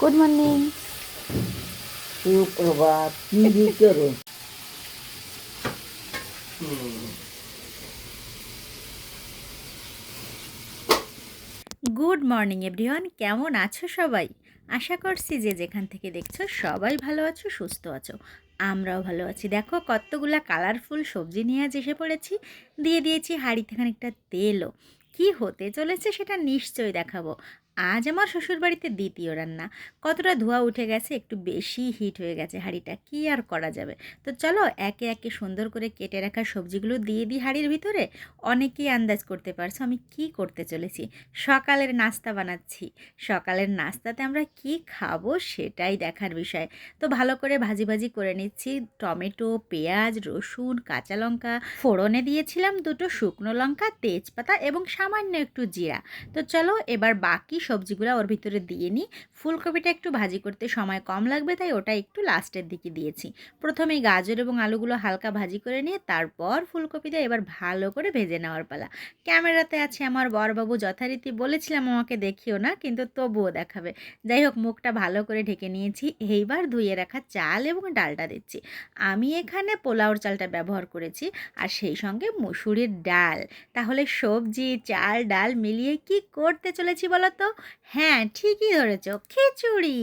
Good morning. सुप्रभात। কি করো? গুড মর্নিং এভরিওয়ান, কেমন আছো সবাই? আশা করছি যে যেখান থেকে দেখছো সবাই ভালো আছো, সুস্থ আছো। আমরাও ভালো আছি। দেখো কতগুলা কালারফুল সবজি নিয়ে আজ এসে পড়েছি। দিয়ে দিয়েছি হাঁড়িতে খানিকটা তেলও। কি হতে চলেছে সেটা নিশ্চয়ই দেখাবো। আজ আমার শ্বশুরবাড়িতে দ্বিতীয় রান্না। কতটা ধোঁয়া উঠে গেছে, একটু বেশি হিট হয়ে গেছে হাঁড়িটা, কি আর করা যাবে। তো চলো একে একে সুন্দর করে কেটে রাখা সবজিগুলো দিয়ে দিই হাঁড়ির ভিতরে। অনেকেই আন্দাজ করতে পারছো আমি কি করতে চলেছি। সকালের নাস্তা বানাচ্ছি। সকালের নাস্তাতে আমরা কি খাবো সেটাই দেখার বিষয়। তো ভালো করে ভাজি ভাজি করে নিচ্ছি। টমেটো, পেঁয়াজ, রসুন, কাঁচা লঙ্কা ফোড়নে দিয়েছিলাম, দুটো শুকনো লঙ্কা, তেজপাতা এবং সামান্য একটু জিরা। তো চলো এবার বাকি সবজিগুলো ওর ভিতরে দিয়ে নিই। ফুলকপিটা একটু ভাজি করতে সময় কম লাগবে, তাই ওটা একটু লাস্টের দিকে দিয়েছি। প্রথমেই গাজর এবং আলুগুলো হালকা ভাজি করে নিয়ে তারপর ফুলকপিটা এবার ভালো করে ভেজে নেওয়ার পালা। ক্যামেরাতে আছে আমার বরবাবু, যথারীতি বলেছিলাম আমাকে দেখিও না, কিন্তু তবুও দেখাবে। যাই হোক, মুখটা ভালো করে ঢেকে নিয়েছি। এইবার ধুয়ে রাখা চাল এবং ডালটা দিচ্ছি। আমি এখানে পোলাওর চালটা ব্যবহার করেছি, আর সেই সঙ্গে মুসুরির ডাল। তাহলে সবজি, চাল, ডাল মিলিয়ে কি করতে চলেছি বলো তো? হ্যাঁ, ঠিকই ধরেছ, খিচুড়ি।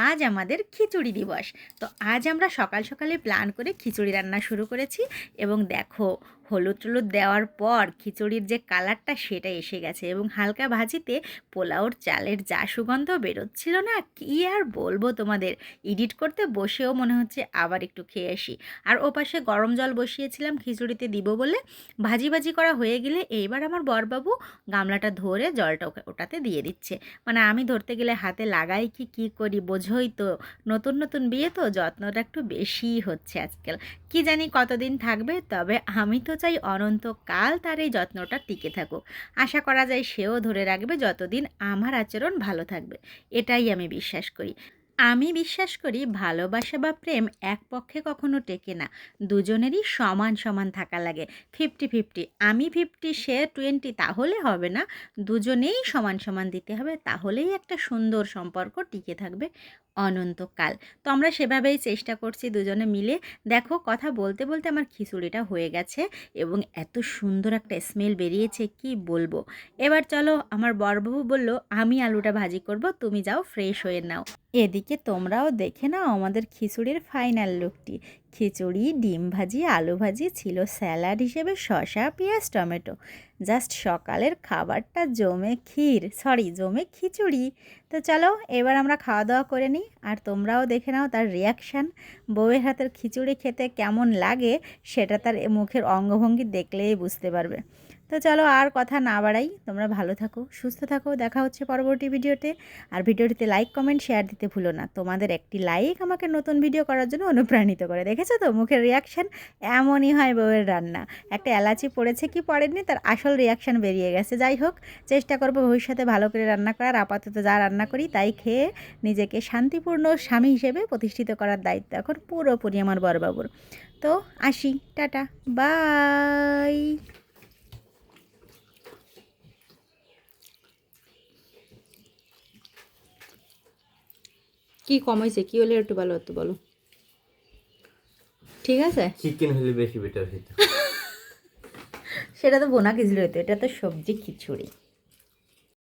আজ আমাদের খিচুড়ি দিবস। তো আজ আমরা সকাল সকালে প্ল্যান করে খিচুড়ি রান্না শুরু করেছি। এবং দেখো, হলুদ টলুদ দেওয়ার পর খিচুড়ির যে কালারটা সেটা এসে গেছে, এবং হালকা ভাজিতে পোলাওর চালের যা সুগন্ধ বেরোচ্ছিল না, কি আর বলবো তোমাদের। এডিট করতে বসেও মনে হচ্ছে আবার একটু খেয়ে আসি। আর ওপাশে গরম জল বসিয়েছিলাম খিচুড়িতে দিব বলে। ভাজি ভাজি করা হয়ে গেলে এইবার আমার বরবাবু গামলাটা ধরে জলটা ওটাতে দিয়ে দিচ্ছে। মানে আমি ধরতে গেলে হাতে লাগাই কি কী করি বোঝোই তো। নতুন নতুন বিয়ে তো, যত্নটা একটু বেশিই হচ্ছে আজকাল। কি জানি কতদিন থাকবে, তবে আমি তো চাই অনন্তকাল তার এই যত্নটা টিকে থাকুক। আশা করা যায় সেও ধরে রাখবে যতদিন আমার আচরণ ভালো থাকবে। এটাই আমি বিশ্বাস করি। আমি বিশ্বাস করি ভালোবাসা বা প্রেম এক পক্ষে কখনো টেকে না। দুজনেরই সমান সমান থাকা লাগে। 50-50, আমি 50 সে 20, তাহলে হবে না। দুজনেই সমান সমান দিতে হবে, তাহলেই একটা সুন্দর সম্পর্ক টিকে থাকবে অনন্তকাল। তো আমরা সেভাবেই চেষ্টা করছি দুজনে মিলে। দেখো, কথা বলতে বলতে আমার খিচুড়িটা হয়ে গেছে, এবং এত সুন্দর একটা স্মেল বেরিয়েছে কি বলবো। এবার চলো, আমার বরবাবু বলল আমি আলুটা ভাজি করব, তুমি যাও ফ্রেশ হয়ে নাও। এদিকে তোমরাও দেখে নাও আমাদের খিচুড়ির ফাইনাল লুকটি। খিচুড়ি, ডিম ভাজি, আলু ভাজি, ছিল স্যালাড হিসেবে শসা, পেঁয়াজ, টমেটো। জাস্ট সকালের খাবারটা জমে খিচুড়ি। তো চলো এবার আমরা খাওয়া দাওয়া করে নিই, আর তোমরাও দেখে নাও তার রিয়াকশান। বউয়ের হাতের খিচুড়ি খেতে কেমন লাগে সেটা তার মুখের অঙ্গভঙ্গি দেখলেই বুঝতে পারবে। তো চলো আর কথা না বাড়াই, তোমরা ভালো থাকো, সুস্থ থাকো। দেখা হচ্ছে পরবর্তী ভিডিওতে। আর ভিডিওটিতে লাইক, কমেন্ট, শেয়ার দিতে ভুলো না। তোমাদের একটি লাইক আমাকে নতুন ভিডিও করার জন্য অনুপ্রাণিত করে। দেখেছো তো মুখের রিয়াকশান? এমনই হয় বউয়ের রান্না। একটা এলাচি পড়েছে কি পড়েনি, তার আসল রিয়াকশান বেরিয়ে গেছে। যাই হোক, চেষ্টা করবো ভবিষ্যতে ভালো করে রান্না করার। আপাতত যা রান্না করি তাই খেয়ে নিজেকে শান্তিপূর্ণ স্বামী হিসেবে প্রতিষ্ঠিত করার দায়িত্ব এখন পুরোপুরি আমার বরবাবুর। তো আসি, টাটা, বাই। কি কমাইছে, কি হলে একটু ভালো হতো বলো? ঠিক আছে, চিকেন হলে বেশি বেটার হতো। সেটা তো বোনা খিচুড়ি হতো, এটা তো সবজি খিচুড়ি।